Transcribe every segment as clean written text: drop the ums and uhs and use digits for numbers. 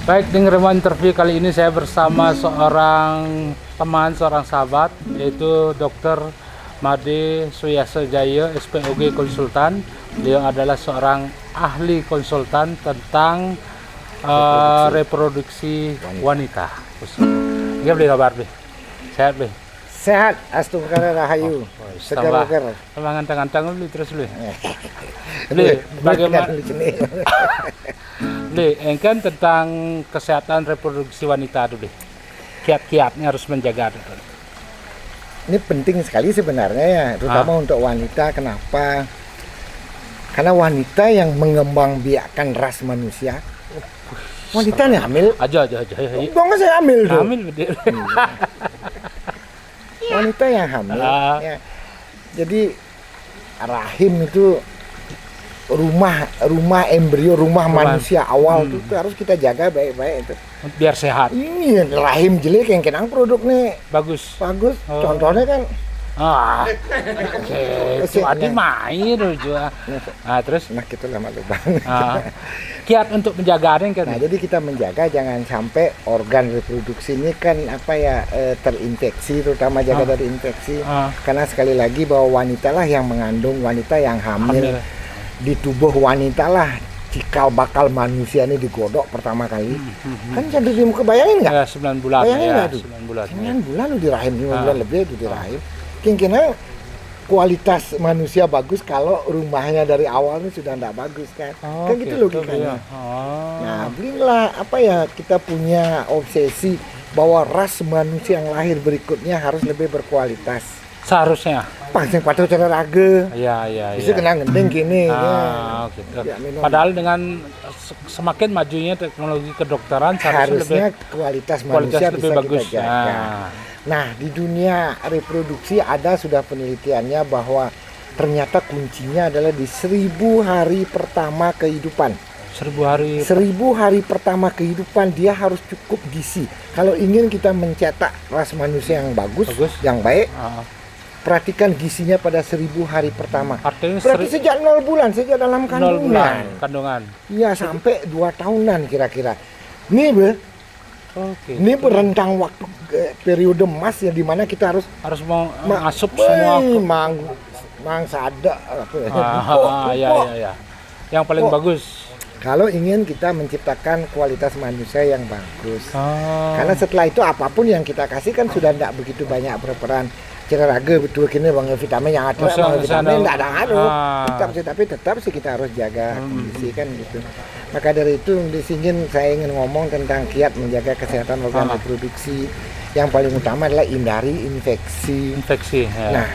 Baik, di Ngerema Interview kali ini saya bersama seorang teman, seorang sahabat, yaitu Dr. Made Suyaso Jaya, SPOG Konsultan. Beliau adalah seorang ahli konsultan tentang reproduksi wanita. Gimana beli kabar, Bli? Sehat, Bli? Sehat, astagfirullah rahayu. Segar-segar. Sama ngantang-ngantang Bli terus, Bli. Bli, bagaimana? Bli, kan tentang kesehatan reproduksi wanita dulu, kiat-kiatnya harus menjaga. Ini penting sekali sebenarnya ya, terutama untuk wanita. Kenapa? Karena wanita yang mengembangbiakkan ras manusia. Wanita nih hamil. Aja. Dong saya hamil tuh. Hamil betul. Wanita yang hamil. Ya. Jadi rahim itu rumah embrio, rumah manusia awal itu harus kita jaga baik-baik itu. Biar sehat. Ini rahim jelek yang kenang produk nih Bagus. Contohnya kan itu ada main juga. Terus kita lama lubang. Kiat untuk menjaga kan. Nah, jadi kita menjaga jangan sampai organ reproduksi ini kan terinfeksi, terutama jaga dari infeksi. Karena sekali lagi bahwa wanita lah yang mengandung, wanita yang hamil. Di tubuh wanita lah cikal bakal manusia ini digodok pertama kali. Kan jadi kebayangin nggak? Ya, 9 bulan. Bayangin nggak tuh? 9 bulan. 9 bulan di rahim, 9 bulan lebih itu di rahim. Kira-kira kualitas manusia bagus kalau rumahnya dari awalnya sudah tidak bagus kan? Kan gitu logikanya. Nah, belilah kita punya obsesi bahwa ras manusia yang lahir berikutnya harus lebih berkualitas. Seharusnya. Pasang patuh cara raga. Iya. Bisa kena ngendeng gini. Gitu. Padahal dengan semakin majunya teknologi kedokteran harusnya kualitas manusia lebih bisa bagus. kita jaga. Nah, di dunia reproduksi ada sudah penelitiannya bahwa ternyata kuncinya adalah di 1000 hari pertama kehidupan. 1000 hari pertama kehidupan dia harus cukup gizi. Kalau ingin kita mencetak ras manusia yang bagus. Yang baik. Perhatikan gizinya pada 1000 hari pertama. Artinya berarti sejak 0 bulan, sejak dalam kandungan. Iya, sampai 2 tahunan kira-kira. Ini ini rentang waktu periode emas ya, di mana kita harus mengasup semua mangsa ada ya. Yang paling bagus. Kalau ingin kita menciptakan kualitas manusia yang bagus. Karena setelah itu apapun yang kita kasih kan sudah tidak begitu banyak berperan. Cara raga betul kini bang vitamin yang ada, vitamin tidak ada tetap sih kita harus jaga kondisi kan gitu. Maka dari itu saya ingin ngomong tentang kiat menjaga kesehatan organ reproduksi. Yang paling utama adalah hindari infeksi. Ya. Nah,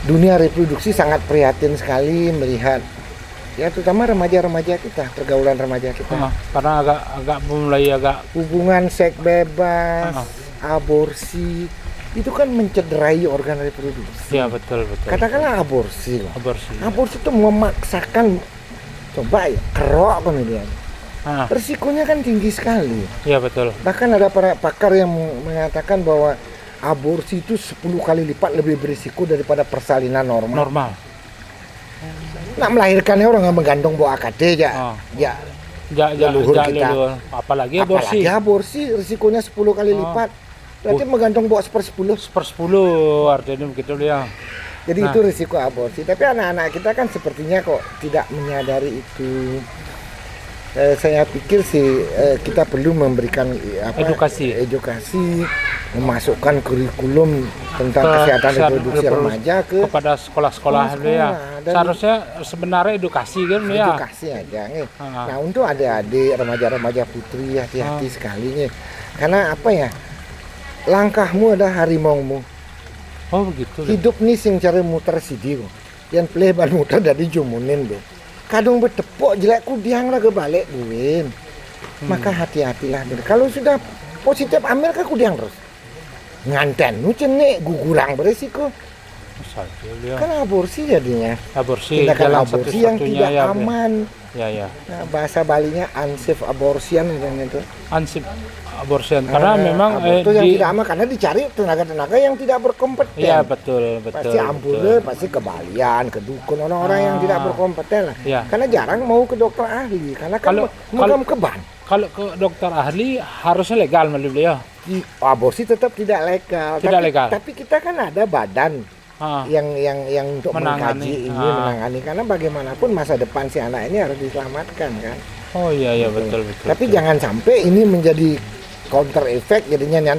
dunia reproduksi sangat prihatin sekali melihat ya terutama remaja-remaja kita, pergaulan remaja kita. Karena agak mulai hubungan seks bebas, aborsi. Itu kan mencederai organ reproduksi. Iya, betul. Katakanlah aborsi itu memaksakan, coba ya, kerok kemudian. Risikonya kan tinggi sekali. Iya, betul. Bahkan ada para pakar yang mengatakan bahwa aborsi itu 10 kali lipat lebih berisiko daripada persalinan normal. Nak melahirkannya orang nggak menggantung bawa AKD luhur kita. Apalagi aborsi risikonya 10 kali lipat. Berarti menggantung bawa 1/10 artinya begitu dia. Jadi itu risiko aborsi. Tapi anak-anak kita kan sepertinya kok tidak menyadari itu. Saya pikir sih kita perlu memberikan edukasi, memasukkan kurikulum tentang kesehatan reproduksi remaja kepada sekolah-sekolah ya. Seharusnya sebenarnya edukasi kan ya. Edukasi aja nih. Nah, untuk adik-adik remaja-remaja putri hati-hati sekali nih. Karena langkahmu adalah harimaumu. Begitu. Hidup nih sing cara muter sidi kok. Yang peleban muter dari jumunin be. Kadung bertepuk jelek kudiang lah kebalik buin. Maka hati-hatilah. Kalau sudah positif ambil ke kudiang terus. Nganten nu cenek gugurang beresiko. Saja dia. Kan aborsi jadinya. Aborsi Tindakan jalan aborsi yang satu-satunya tidak ya. aman. Ya. Nah, bahasa Balinya unsafe abortion itu. Ansip abortion karena memang abortus yang tidak aman karena dicari tenaga-tenaga yang tidak berkompeten. Iya betul. Pasti ampule, pasti ke Balian, ke dukun orang-orang yang tidak berkompeten lah. Ya. Karena jarang mau ke dokter ahli karena kan megang keban. Kalau ke dokter ahli harusnya legal menurut beliau. Aborsi tetap tidak legal. Tidak legal. Tapi kita kan ada badan yang untuk mengkaji ini, menangani karena bagaimanapun masa depan si anak ini harus diselamatkan kan. Oh iya betul. Tapi jangan sampai ini menjadi counter effect jadinya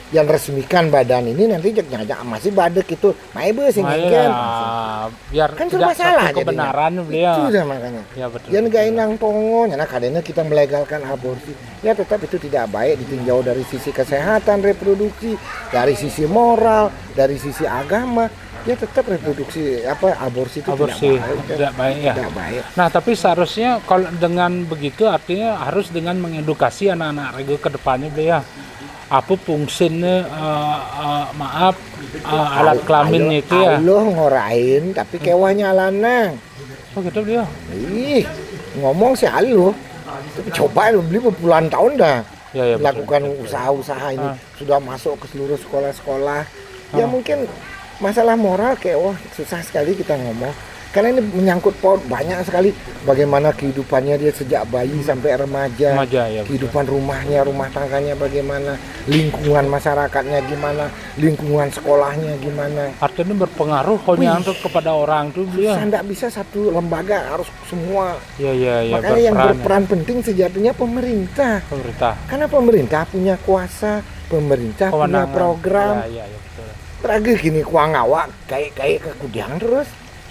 yang resmikan badan ini nanti masih badek itu maibe sing kan. Biar kan tidak masalah kebenaran beliau. Itu makanya. Ya betul. Yang gak inang tongo nyana kadena kita melegalkan aborsi. Ya tetap itu tidak baik ditinjau dari sisi kesehatan reproduksi, dari sisi moral, dari sisi agama. Ya tetap reproduksi aborsi itu tidak baik ya. Tidak baik. Nah, tapi seharusnya kalau dengan begitu artinya harus dengan mengedukasi anak-anak regu ke depannya beliau. Apa fungsinya alat kelamin itu ya? Allah ngorain tapi kewahnya lanang. Oh gitu beliau. Ih, ngomong sih Allah. Tapi coba beli berpuluhan tahun dah. Ya, lakukan usaha-usaha ini sudah masuk ke seluruh sekolah-sekolah. Ya mungkin masalah moral susah sekali kita ngomong karena ini menyangkut paut banyak sekali bagaimana kehidupannya dia sejak bayi sampai remaja ya, kehidupan rumahnya, rumah tangganya bagaimana, lingkungan masyarakatnya gimana, lingkungan sekolahnya gimana. Artinya berpengaruh untuk kepada orang tuh dia. Tidak bisa satu lembaga harus semua. Ya. Makanya yang berperan penting sejatinya pemerintah. Karena pemerintah punya kuasa, pemerintah punya program. Ya, betul. Terakhir gini kuang awak kayak kekudian terus.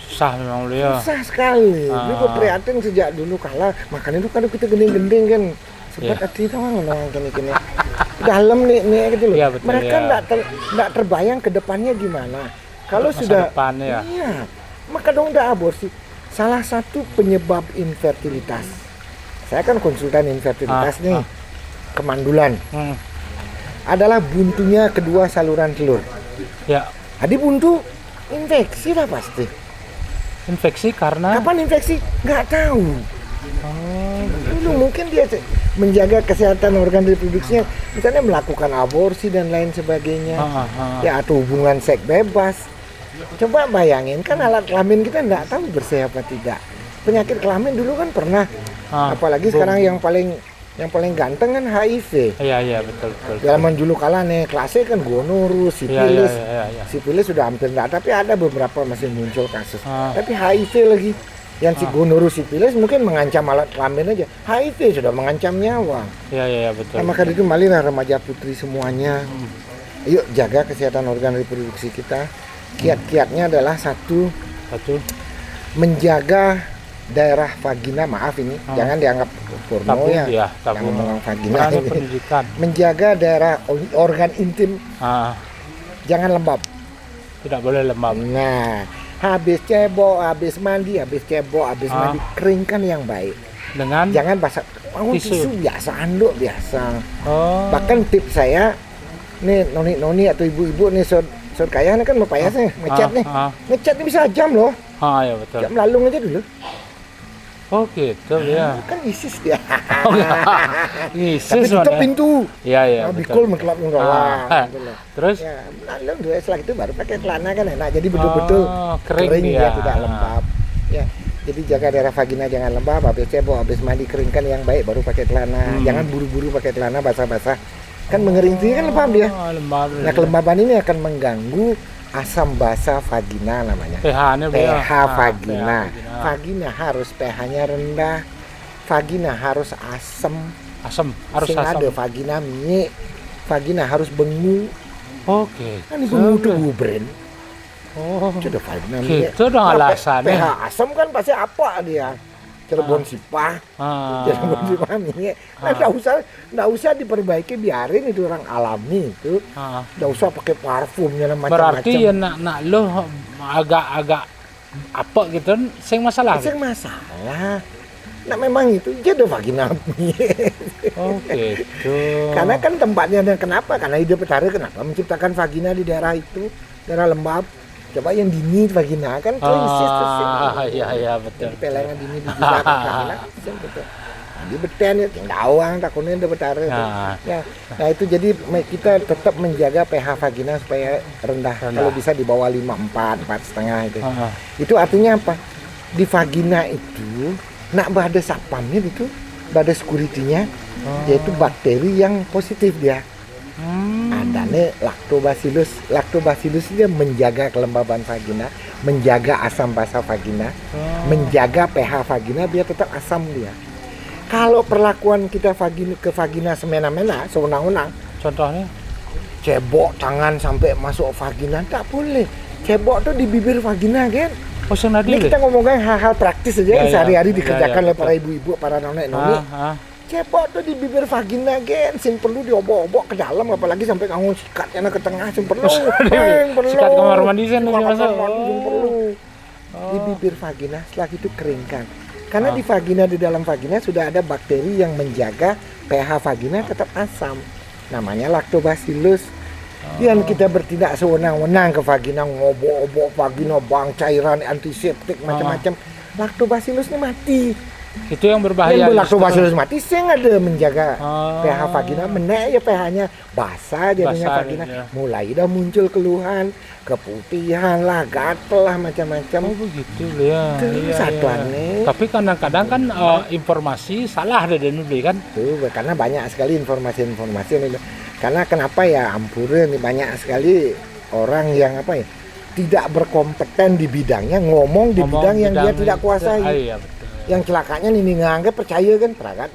Susah memang beliau. Susah sekali. Beliau prihatin sejak dulu kalah. Makanya itu kan kita gending-gending kan. Sempat hati sama ngomong gini-gini. Dalam nih gitu loh. Ya, betul, mereka enggak terbayang ke depannya gimana. Kalau sudah depannya, iya. Maka dong udah aborsi. Salah satu penyebab infertilitas. Saya kan konsultan infertilitas nih. Kemandulan. Adalah buntunya kedua saluran telur. Ya. Jadi buntu infeksi lah pasti. Infeksi karena? Kapan infeksi? Nggak tahu. Dulu mungkin dia menjaga kesehatan organ reproduksinya, misalnya melakukan aborsi dan lain sebagainya. Ya atau hubungan seks bebas. Coba bayangin kan alat kelamin kita nggak tahu bersih apa tidak. Penyakit kelamin dulu kan pernah. Apalagi sekarang yang paling ganteng kan HIV. Iya betul. Zaman dulu kala nih kelasnya kan gonorus, sifilis. Sifilis sudah hampir enggak, tapi ada beberapa masih muncul kasus. Tapi HIV lagi. Yang si gonorus, sifilis mungkin mengancam alat kelamin aja. HIV sudah mengancam nyawa. Iya betul. Nah, maka itu marilah remaja putri semuanya. Yuk jaga kesehatan organ reproduksi kita. Kiat-kiatnya adalah satu menjaga daerah vagina, maaf ini jangan dianggap porno ya, jangan ngomong vagina ini. Menjaga daerah organ intim, jangan lembab. Tidak boleh lembab. Nah, habis cebok, habis mandi, mandi keringkan yang baik. Dengan jangan basah tisu biasa, anduk biasa. Bahkan tips saya nih noni atau ibu-ibu nih sod kaya ini kan mepayasnya ngecat nih, ngecat ini bisa jam loh. Ya betul. Jam lalung aja dulu. Oh gitu ya. Kan ISIS dia. ISIS. Tapi tutup pintu. Iya. Bikul mengelap ngrawang. Terus? Ya, lalu setelah itu baru pakai celana kan enak. Jadi betul-betul kering dia tidak lembab. Ya, jadi jaga daerah vagina jangan lembab. Habis cebok, habis mandi keringkan yang baik baru pakai celana. Jangan buru-buru pakai celana basah-basah. Kan mengering itu kan lembab dia. Nah, kelembaban ini akan mengganggu asam basa vagina namanya. pH vagina. Vagina harus pH-nya rendah. Vagina harus asam. Harus asam. Ada vagina mie. Vagina harus bengu. Oke. Kan bengu itu gubren. Sudah vagina mie. Itu dong alasannya. pH asam kan pasti apa dia? Cirebon Sipah. Cirebon Sipah mie. Nah, enggak usah diperbaiki, biarin itu orang alami itu. Enggak usah pakai parfumnya macam-macam. Berarti ya nak lo agak apa gitu sing masalah. Nah memang itu jadi vagina mie. Gitu. Karena kan tempatnya, dan kenapa? Karena ide petara kenapa menciptakan vagina di daerah itu, daerah lembab. Coba yang dini vagina kan krisis terus. Iya betul. Jadi pelengan dini di juga vagina betul. Di beten ya ngawang takutnya udah betara. Ya. Nah itu jadi kita tetap menjaga pH vagina supaya rendah. Kalau bisa di bawah 5,4, 4,5 itu. Itu artinya apa? Di vagina itu nak ada sapamnya itu, ada security-nya, yaitu bakteri yang positif dia. Adanya lactobacillus. Lactobacillus dia menjaga kelembaban vagina, menjaga asam basa vagina, menjaga pH vagina biar tetap asam dia. Kalau perlakuan kita ke vagina semena-mena, sewenang-wenang, contohnya cebok tangan sampai masuk vagina, tak boleh. Cebok tuh di bibir vagina kan. Ini kita ngomongin hal-hal praktis aja yang sehari-hari dikerjakan oleh para ibu-ibu, para nonek-nonik. Cebok tuh di bibir vagina gen, sing perlu diobok-obok ke dalam, apalagi sampai nganggung sikatnya ke tengah, sing perlu. Sikat kamar mandi kan perlu. Di bibir vagina, setelah itu keringkan. Karena di vagina, di dalam vagina sudah ada bakteri yang menjaga pH vagina tetap asam. Namanya lactobacillus. Yang kita bertindak sewenang-wenang ke vagina, ngobok-obok vagina, bang cairan antiseptik macam-macam. Lactobacillus ini mati. Itu yang berbahaya. Yang lactobacillus mati, saya nggak ada menjaga pH vagina, menaik ya pH-nya basah jadinya vagina. Ya. Mulai dah muncul keluhan, keputihan lah, gatel lah macam-macam. Oh begitu ya. Satuannya. Tapi kadang-kadang kan informasi salah ada dulu kan. Tuh, karena banyak sekali informasi-informasi ini. Karena kenapa ya ampura nih banyak sekali orang yang apa ya tidak berkompeten di bidangnya ngomong di bidang yang dia tidak kuasai. Iya, betul. Yang celakanya ini nganggap percaya kan peragat.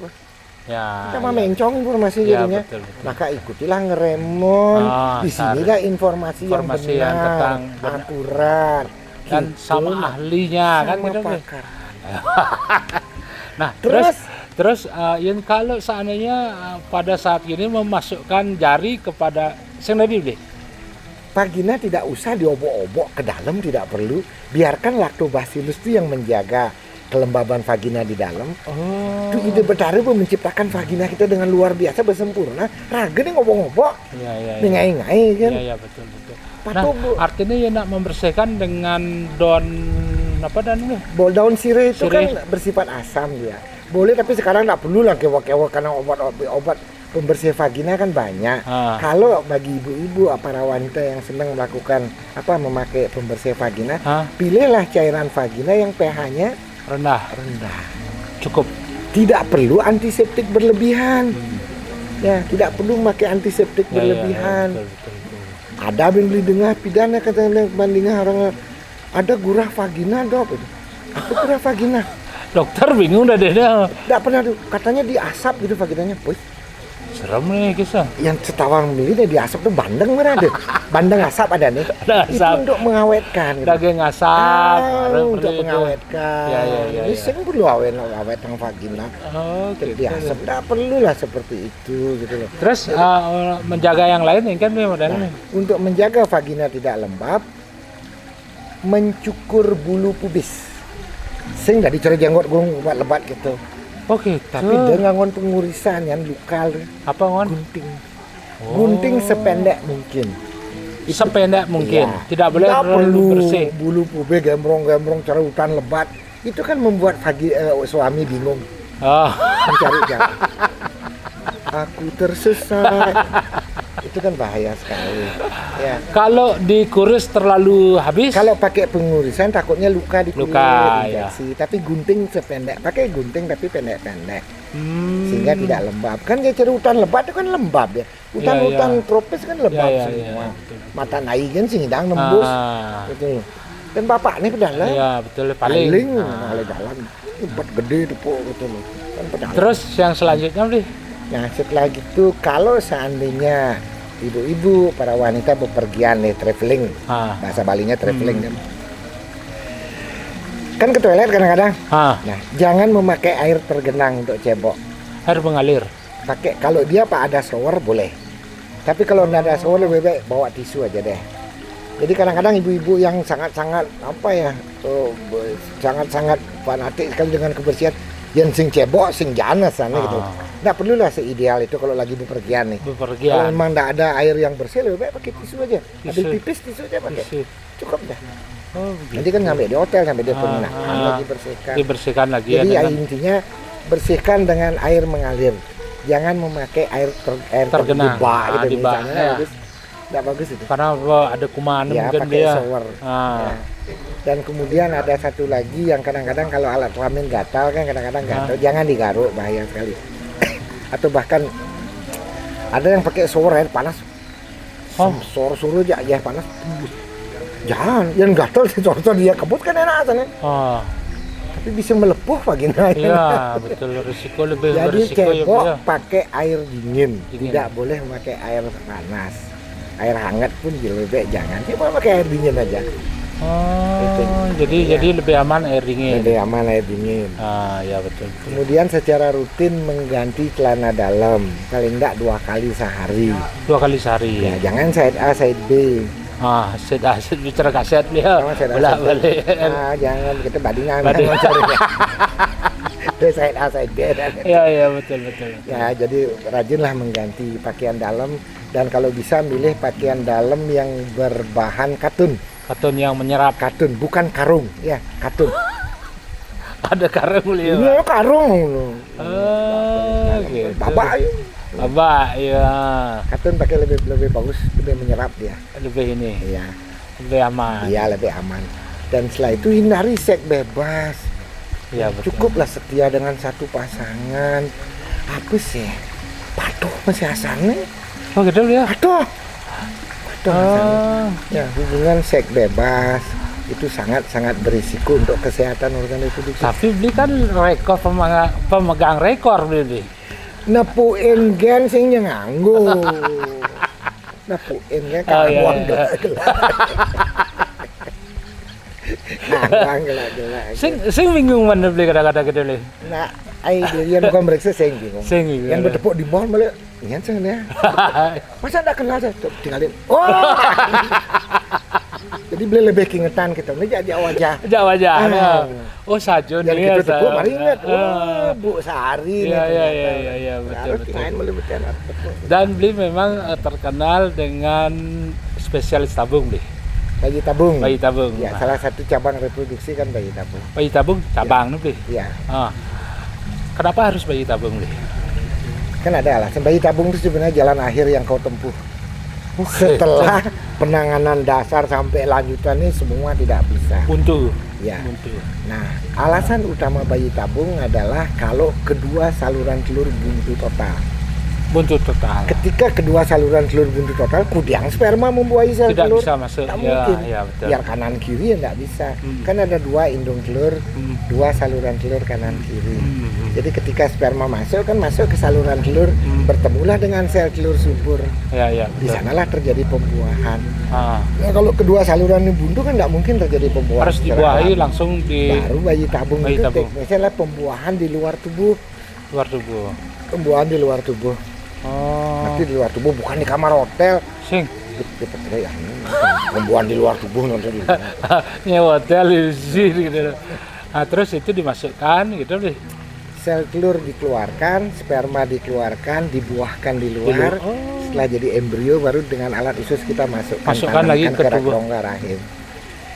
Ya. Kita mah mencong informasi jadinya. Betul. Maka ikutilah ngeremon. Di sini lah informasi yang benar, yang akurat. Dan gitu. Sama ahlinya sama kan pakar. Nah, terus yang kalau seandainya pada saat ini memasukkan jari kepada deh. Vagina tidak usah diobok-obok ke dalam, tidak perlu. Biarkan lactobacillus itu yang menjaga kelembaban vagina di dalam. Itu ide betara menciptakan vagina kita dengan luar biasa bersempurna. Raga nih ngobok-ngobok. Ngai-ngai kan. Iya, betul. Nah, artinya ya nak membersihkan dengan daun apa ini? Daun sirih itu kan bersifat asam dia. Boleh tapi sekarang nggak perlu lah kewak-kewak karena obat pembersih vagina kan banyak. Kalau bagi ibu-ibu para wanita yang senang melakukan memakai pembersih vagina, pilihlah cairan vagina yang pH-nya rendah. Cukup. Tidak perlu antiseptik berlebihan. Ya, tidak perlu memakai antiseptik berlebihan. Betul. Ada yang beli dengar pidana katanya bandingnya orang ada gurah vagina dok. Apa gurah vagina? Dokter bingung dah dia. Tidak pernah katanya diasap gitu vaginanya. Wih, serem nih kisah. Yang setawang beli dia diasap tuh bandeng mana ada? Bandeng asap ada nih. Itu untuk mengawetkan. Gitu. Daging asap. Untuk mengawetkan. Ya. Ini saya perlu awet yang vagina. Gitu. Diasap tidak perlu lah seperti itu gitu loh. Terus menjaga yang lain kan modelnya. Untuk menjaga vagina tidak lembab, mencukur bulu pubis. Sing dari cari jenggot gunung buat lebat gitu. Oke. Tapi dengan pengurisan yang lokal. Apa ngon? Gunting. Gunting sependek mungkin. Sependek mungkin. Ya. Tidak boleh terlalu bersih. Bulu pubis gembrong-gembrong cara hutan lebat. Itu kan membuat suami bingung. Mencari jalan. Aku tersesat. Itu kan bahaya sekali. Ya. Kalau dikuris terlalu habis? Kalau pakai pengurisan takutnya luka di kulit, infeksi. Ya. Tapi gunting sependek. Pakai gunting tapi pendek-pendek. Sehingga tidak lembab. Kan kayak hutan lebat itu kan lembab ya. Hutan tropis kan lembab semua. Mata naik kan sih hidang nembus. Betul. Dan bapak ini ke dalam. Iya, betul. Paling dalam. Lebat gede itu betul. Kan terus yang selanjutnya nih? Nah setelah gitu kalau seandainya ibu-ibu para wanita bepergian nih traveling, bahasa Balinya traveling kan ke toilet kadang-kadang. Nah jangan memakai air tergenang untuk cebok. Air mengalir. Pakai kalau dia ada shower boleh. Tapi kalau nggak ada shower lebih baik bawa tisu aja deh. Jadi kadang-kadang ibu-ibu yang sangat-sangat sangat-sangat fanatik sekali dengan kebersihan, Yang sing cebok, sing janas sana gitu. Ah. Nggak perlulah seideal itu kalau lagi bepergian nih. Kalau Bepergian. memang nggak ada air yang bersih, lebih baik pakai tisu aja. Ambil Tisu. pipis, tisu aja pakai. Tisu. Cukup dah. Oh, Nanti kan sampai di hotel, sampai di penginapan ah. lagi bersihkan. Dibersihkan lagi Jadi ya dengan intinya bersihkan dengan air mengalir. Jangan memakai air Tergenang. di bak gitu Di bak, misalnya. ya. Bagus. Nggak bagus itu. karena ada kuman Ya, mungkin pakai dia. shower. Ah. Ya. Dan kemudian ada satu lagi yang kadang-kadang kalau alat kelamin gatal kan kadang-kadang gatal, jangan digaruk, bahaya sekali. Atau bahkan ada yang pakai shower air panas. Oh. Suruh aja ya panas. Jangan, yang gatal sih dia kebut kan enak sana. Oh. Tapi bisa melepuh vagina. Iya, betul, risiko lebih Jadi berisiko cebok ya. pakai air dingin, Dingin. tidak boleh memakai air panas. Air hangat pun lebih baik jangan. Coba pakai air dingin aja. Oh, jadi Iya. jadi lebih aman air dingin. Lebih aman air dingin. Ah, ya betul. betul. Kemudian secara rutin mengganti celana dalam, paling enggak 2 kali sehari. 2 kali sehari. Ya, jangan side A, side B. Ah, set bicara kaset dia. Jangan side A, Bolak side B. balik. Ah, jangan kita bandingan Banding. mencarinya. Itu side A, side B. Ya, betul. Ya, jadi rajinlah mengganti pakaian dalam dan kalau bisa milih pakaian dalam yang berbahan katun. Katun yang menyerap. Katun, bukan karung, ya, katun. Ada karung beliau. Ini karung. Oh, gitu. Babak aja. Babak, ya. Katun pakai lebih bagus, lebih menyerap dia. Lebih ini, Iya. lebih aman. Iya, lebih aman. Dan setelah itu hindari seks bebas. Ya, betul. Cukuplah setia dengan satu pasangan. Apa sih? Patuh masih asalnya. Oh, gitu dia. Patuh. Oh, Ya, hubungan seks bebas itu sangat-sangat berisiko untuk kesehatan organ reproduksi. tapi beli kan rekor pemegang rekor beli. Nepuin gen sing nganggo. Nepuin gen Oh, iya, kawan iya. Kawan gelak-gelak. Sing bingung mana beli kadang-kadang gitu beli. Nah, ai yang bukan mereka sing bingung. Sing bingung. Yang bertepuk di mall malah ingat sing dia. Masa enggak kenal saya? Tuh, tinggalin. Oh. Jadi beli lebih keingetan kita. Ini jadi wajah. Wajah. Ah. Oh, sajo Yang nih. kita tepuk mari ingat. Ah. Oh, Bu Sari. Iya, nih, iya, ternyata. iya, betul, Harus betul. tinggalin boleh betul. Dan beli memang terkenal dengan spesialis tabung beli. Bayi tabung. Bayi tabung. Ya, salah satu cabang reproduksi kan bayi tabung. Bayi tabung cabang nih beli. Iya. Ah. Kenapa harus bayi tabung beli? Kan ada alasan bayi tabung itu sebenarnya jalan akhir yang kau tempuh. Setelah penanganan dasar sampai lanjutan ini semua tidak bisa. Buntu. Ya. Buntu. Nah, alasan utama bayi tabung adalah kalau kedua saluran telur buntu total. Buntu total. Ketika kedua saluran telur buntu total, kudang sperma membuahi sel Tidak telur. bisa masuk. Tak Ya, mungkin. ya, betul. Biar kanan kiri ya nggak bisa. Hmm. Kan ada 2 indung telur, Hmm. 2 saluran telur kanan kiri. Hmm. Jadi ketika sperma masuk kan masuk ke saluran telur, Hmm. bertemulah dengan sel telur subur. Ya, ya. Di betul. sanalah terjadi pembuahan. Ah. Nah, kalau kedua saluran ini buntu kan nggak mungkin terjadi pembuahan. Harus secara dibuahi alami. langsung di Baru bayi tabung Bayi itu tabung. teknisnya adalah pembuahan di luar tubuh. luar tubuh. Pembuahan di luar tubuh. Oh. Nanti di luar tubuh bukan di kamar hotel. Sing. Ya, pembuahan di luar tubuh nanti di luar. Nyewa hotel di sini gitu. Nah, terus itu dimasukkan gitu deh. Sel telur dikeluarkan, sperma dikeluarkan, dibuahkan di luar. Oh. Setelah jadi embrio baru dengan alat khusus kita masukkan Masukkan lagi tanamkan ke rak tubuh. rongga rahim.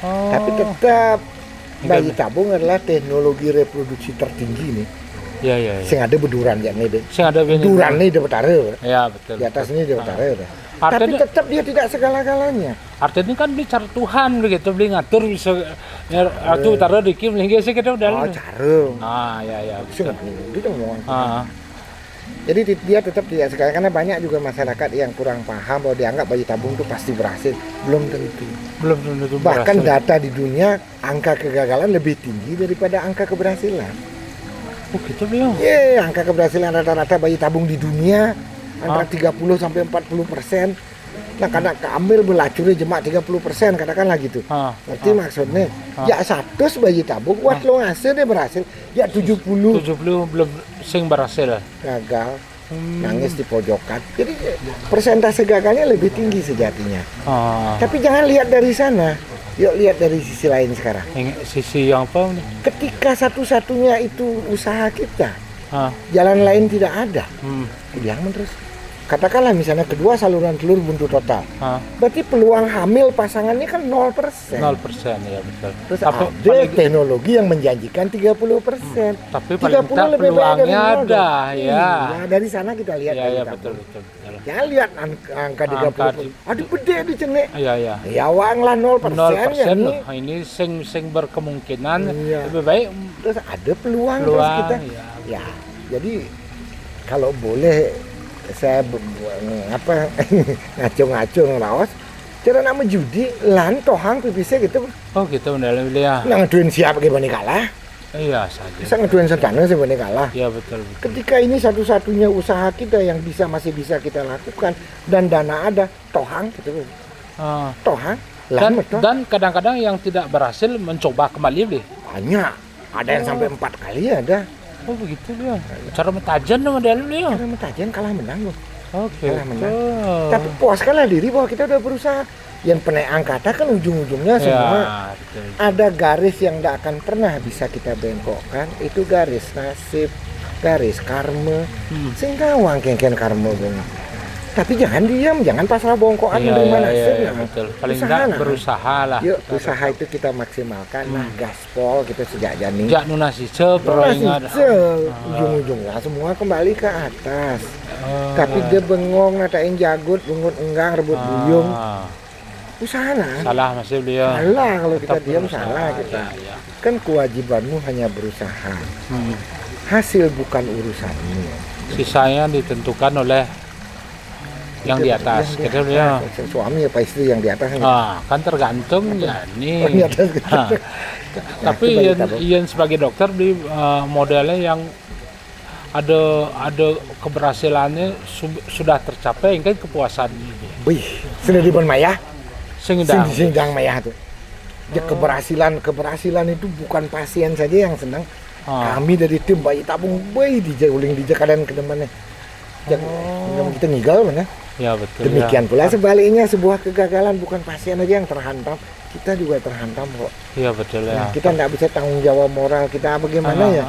Oh. Tapi tetap bayi Enggak. tabung adalah teknologi reproduksi tertinggi nih. Ya, ya, ya. Sing ada beduran ya nih deh. Sing ada ini. Beduran nih di betara. Ya, betul. Di atas ini di betara udah. Tapi Artinya, tetap dia tidak segala-galanya. artinya kan beli cara Tuhan begitu, beli ngatur bisa ya, aku taruh di kim lagi sih kita udah. Oh, carung. Ah, ya, ya. Sing Betul. gitu ngomong. Ah. Jadi dia tetap tidak segala karena banyak juga masyarakat yang kurang paham bahwa dianggap bayi tabung itu pasti berhasil. Belum tentu. Belum tentu Bahkan berhasil. data di dunia angka kegagalan lebih tinggi daripada angka keberhasilan. Oh, gitu beliau. Angka keberhasilan rata-rata bayi tabung di dunia antara 30 sampai 40%. Nah, karena keambil belacurnya jemak 30%, katakanlah gitu. Ah. Berarti maksudnya, ya 100 bayi tabung, buat lo ngasih dia berhasil, ya 70 70 belum sing berhasil. gagal, nangis di pojokan. Jadi persentase gagalnya lebih tinggi sejatinya. Ah. Tapi jangan lihat dari sana. Yuk lihat dari sisi lain sekarang. Sisi yang apa nih? Ketika satu-satunya itu usaha kita, Ah. jalan lain tidak ada, Hmm. diaman terus. Katakanlah misalnya kedua saluran telur buntu total, Ah. berarti peluang hamil pasangannya kan 0%. 0% ya betul. Terus Tapi ada teknologi yang menjanjikan 30%. tapi paling 30 tidak lebih baik dari peluangnya nol ada dong. ya. Iya, dari sana kita lihat Iya dari ya tabung. betul betul. betul. Jangan lihat angka 30. Aduh gede di cenek. Iya ya. Ya wang lah 0% ya 0% nih. loh. Ini sing berkemungkinan Iya. lebih baik Terus ada peluang terus kita. ya. Ya, jadi kalau boleh saya ngaco-ngaco ngelawas cara nama judi lan tohang PPC gitu. Oh gitu benar ya. Nah ngeduin siapa gimana kalah? Iya saja. Bisa ngeduin sentana sebenarnya kalah. Iya betul betul. Ketika ini satu-satunya usaha kita yang masih bisa kita lakukan dan dana ada, tohang gitu. Ah. Tohang. Dan kadang-kadang yang tidak berhasil mencoba kembali beli. Banyak. Ada yang sampai 4 kali ada. Oh begitu dia. Cara mentajan sama dia lu ya. Karena mentajan kalah menang loh. Oke. Kalah menang. Tapi puaskanlah diri bahwa kita udah berusaha. Yang penaik angkata kan ujung-ujungnya semua Ya, betul. ada garis yang tidak akan pernah bisa kita bengkokkan. Itu garis nasib, garis karma. Sehingga uang kengken karma bung. Tapi jangan diam, jangan pasrah bongkokan menerima nasib. Iya, betul. Paling Usaha tidak lah. berusaha lah. Yuk, usaha itu kita maksimalkan. Nah, gaspol kita sejak jani. Jak nunasi ceperoingan. Ujung-ujungnya semua kembali ke atas. Tapi dia bengong, ngatain jagut, bungut enggang, rebut buyung. Usaha lah. Salah masih beliau. Salah kalau kita Tetap diam berusaha. salah kita. Ya. Kan kewajibanmu hanya berusaha. Hasil bukan urusanmu. Sisanya ditentukan oleh yang di atas. Gitu beliau. Suami apa istri yang di atas. Kan tergantung ya nih. Oh, di atas gitu. Tapi Ian sebagai dokter di modelnya yang ada keberhasilannya sudah tercapai kan kepuasan ini. Wih, sudah di Maya? Singdang. Singdang Maya tuh. Ya, keberhasilan itu bukan pasien saja yang senang. Kami dari tim bayi tabung bayi di jauling di Jakadan ke depannya. Kita ngigal mana? Ya betul. Demikian pula sebaliknya sebuah kegagalan bukan pasien aja yang terhantam, kita juga terhantam kok. Iya betul ya. Nah, kita nggak bisa tanggung jawab moral kita bagaimana ya.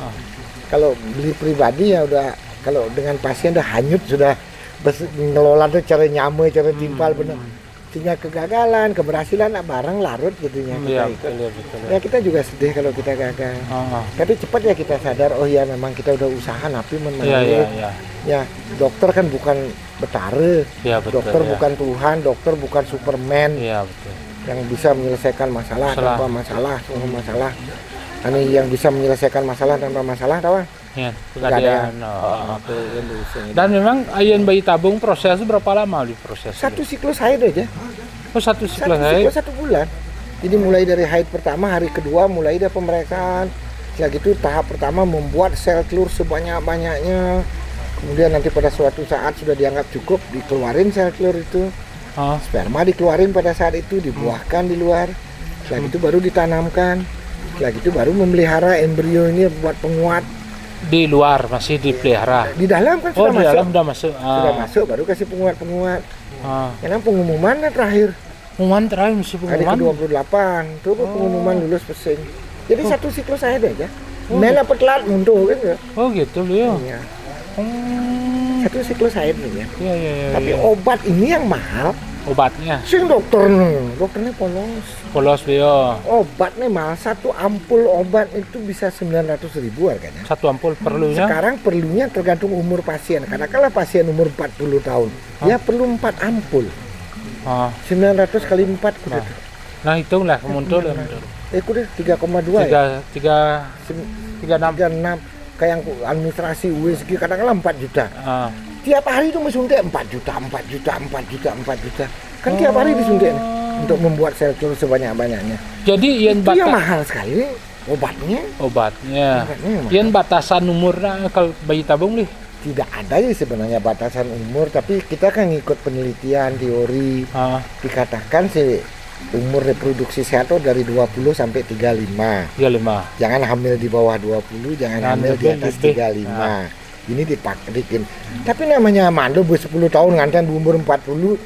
Kalau beli pribadi ya udah, kalau dengan pasien udah hanyut sudah ngelola tuh cara nyamai, cara timpal benar. Sehingga kegagalan, keberhasilan barang larut gitu ya. Iya betul. Ya kita juga sedih kalau kita gagal. Tapi cepat ya kita sadar, oh ya memang kita udah usaha tapi menang. Ya, dokter kan bukan betara. Ya, betul, dokter ya. bukan Tuhan, dokter bukan Superman. Iya betul. Yang bisa menyelesaikan masalah tanpa masalah, semua masalah. Ini yang bisa menyelesaikan masalah tanpa masalah, tahu? Iya, Pegadaian. Dan memang ayun bayi tabung proses berapa lama di proses? Satu siklus haid aja. Oh, satu siklus haid. 1 bulan. Jadi mulai dari haid pertama, hari kedua mulai dari pemeriksaan. Setelah itu tahap pertama membuat sel telur sebanyak-banyaknya. Kemudian nanti pada suatu saat sudah dianggap cukup, dikeluarin sel telur itu. Sperma dikeluarin pada saat itu, dibuahkan di luar. Setelah itu baru ditanamkan. Setelah itu baru memelihara embrio ini buat penguat. Di luar masih dipelihara. Di dalam kan sudah di masuk. dalam sudah masuk. Sudah masuk baru kasih penguat-penguat. Karena pengumumannya terakhir. Pengumuman terakhir mesti Hari pengumuman. ke-28 itu pengumuman lulus pesing. Jadi satu siklus saya aja. Nela petlat mundur kan ya. Oh gitu beliau. Iya. Satu siklus saya nih ya. Iya. Tapi obat ini yang mahal. Obatnya Sing dokternya polos. beliau. Obatnya mahal, satu ampul obat itu bisa 900.000 harganya. Satu ampul perlunya. Sekarang perlunya tergantung umur pasien. Karena kalau pasien umur 40 tahun, dia perlu 4 ampul. 900 kali 4 kudu. Nah hitunglah muncul. Kudu 3,2 ya. 36. Kayak yang administrasi USG kadang-kadang 4 juta. Tiap hari itu disuntik 4 juta. Kan tiap hari disuntik untuk membuat sel telur sebanyak-banyaknya. Jadi itu yang mahal sekali obatnya. Yang batasan umurnya kalau bayi tabung nih? Tidak ada ya sebenarnya batasan umur, tapi kita kan ngikut penelitian teori. Dikatakan sih umur reproduksi sehat itu dari 20 sampai 35. Jangan hamil di bawah 20, jangan hamil di atas 35. ini dipakai. Tapi namanya mandul 10 tahun ngancan umur 40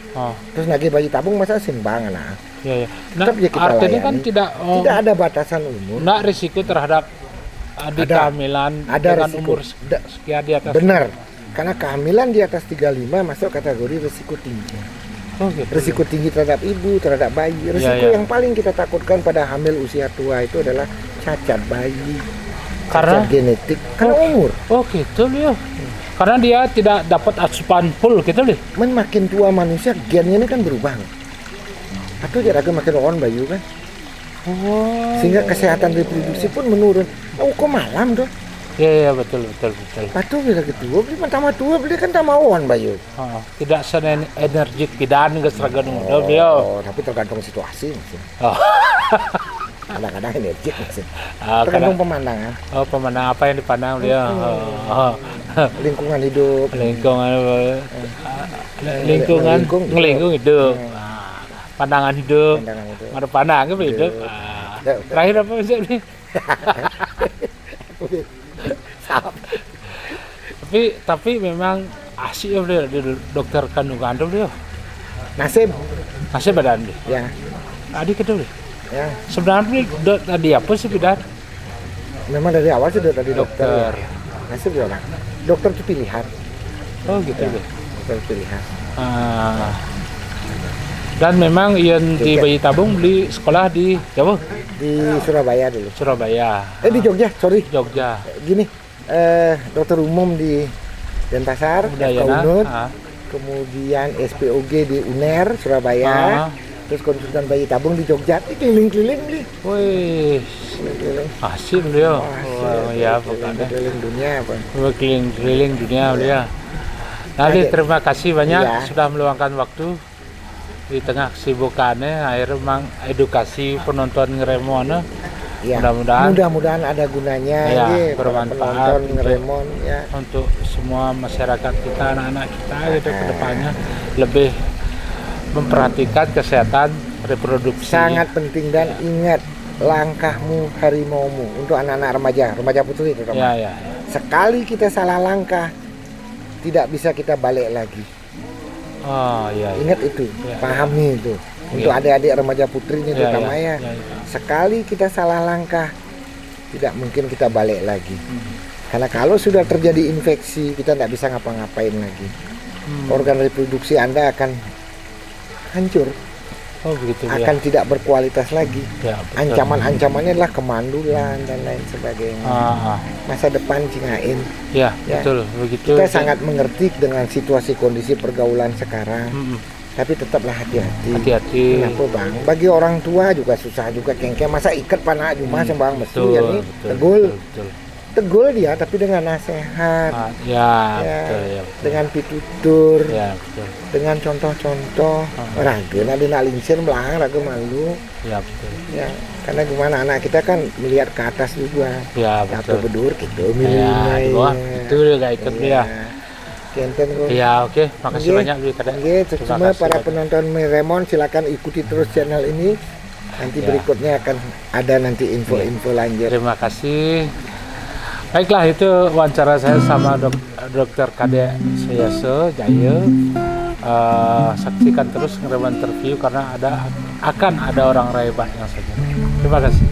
terus lagi bayi tabung masa simbang nah. Ya, ya. Nah, Tetap ya kita artinya layani. kan tidak Tidak ada batasan umur. Nggak risiko terhadap di kehamilan Ada dengan risiko. umur sekian di atas. Benar. Karena kehamilan di atas 35 masuk kategori risiko tinggi. Oh, gitu. Risiko tinggi terhadap ibu, terhadap bayi. Risiko yang paling kita takutkan pada hamil usia tua itu adalah cacat bayi, Karena cacat genetik, karena umur. Oh gitu loh. Karena dia tidak dapat asupan full gitu loh. Makin tua manusia gennya ini kan berubah. Atau jaraknya makin on bayu kan. Oh. Sehingga kesehatan reproduksi pun menurun. Oh kok malam tuh? Iya betul. Patuh bila ketua, beli tambah tua, beli kan tambah on bayu. Tidak se-energik pidan ke seragam udah beliau. Oh, tapi tergantung situasi maksudnya. Oh. Kadang-kadang energik maksudnya. Tergantung Tergantung pemandangan. Oh, pemandangan apa yang dipandang beliau. Lingkungan hidup. Ngelingkung hidup. Pandangan hidup. Ada pandangan hidup. Terakhir apa bisa nih? tapi memang asik ya beliau di dokter kandungan tuh beliau. Nasib badan dia. ya. Adik itu beliau. Ya. Sebenarnya tadi apa sih bidan? Memang dari awal sih tadi Dokter. Ya. Nasib dia orang. Dokter itu pilihan. Oh gitu Ya. deh. Dokter pilihan. Dan memang Ian di bayi tabung beli sekolah di Jawa, Di Surabaya dulu. Surabaya. Di Jogja, sorry. Jogja. Gini, dokter umum di Denpasar, Udayana. Kemudian SPOG di UNER Surabaya, terus konsultan bayi tabung di Jogja. Keliling-keliling beli. Wih, Keliling. asik beliau. Ya, pokoknya. Keliling dunia apa? Keliling dunia beliau. Nali, terima kasih banyak Iya. sudah meluangkan waktu di tengah kesibukannya. Akhirnya memang edukasi penonton ngeremon. Ya. Mudah-mudahan ada gunanya ya, para bermanfaat penonton ngeremon ya. Untuk semua masyarakat kita, anak-anak kita gitu ke depannya lebih memperhatikan kesehatan reproduksi. Sangat penting dan ingat langkahmu harimaumu untuk anak-anak remaja putri terutama. Ya. Sekali kita salah langkah tidak bisa kita balik lagi. Oh iya. Ingat itu, pahami itu. Untuk adik-adik remaja putri ini terutama ya. Sekali kita salah langkah tidak mungkin kita balik lagi. Karena kalau sudah terjadi infeksi kita tidak bisa ngapa-ngapain lagi. Organ reproduksi Anda akan hancur. Oh begitu ya. Akan tidak berkualitas lagi. Ya, Ancaman-ancamannya adalah kemandulan dan lain sebagainya. Masa depan Cingain. Ya, betul begitu. Kita sangat mengerti dengan situasi kondisi pergaulan sekarang. Tapi tetaplah hati-hati. Kenapa bang? Bagi orang tua juga susah juga kengke. Masa ikat panak cuma sembang mesti ya nih tegul dia tapi dengan nasihat. Betul. Dengan pitutur. Betul. Dengan contoh-contoh. Raga nanti nak lingsir melang raga malu. Betul. Ya, karena gimana anak kita kan melihat ke atas juga. Betul. Apa bedur gitu milihnya. Itu juga ikut dia. Kenten kok. Oke. Makasih banyak Bli Kadek. Semua para penonton Miremon silakan ikuti terus channel ini. Nanti berikutnya akan ada nanti info-info lanjut. Terima kasih. Baiklah, itu wawancara saya sama Dr. Kadek Suyaso Jaya. Saksikan terus ngerem interview karena akan ada orang hebat yang saja. Terima kasih.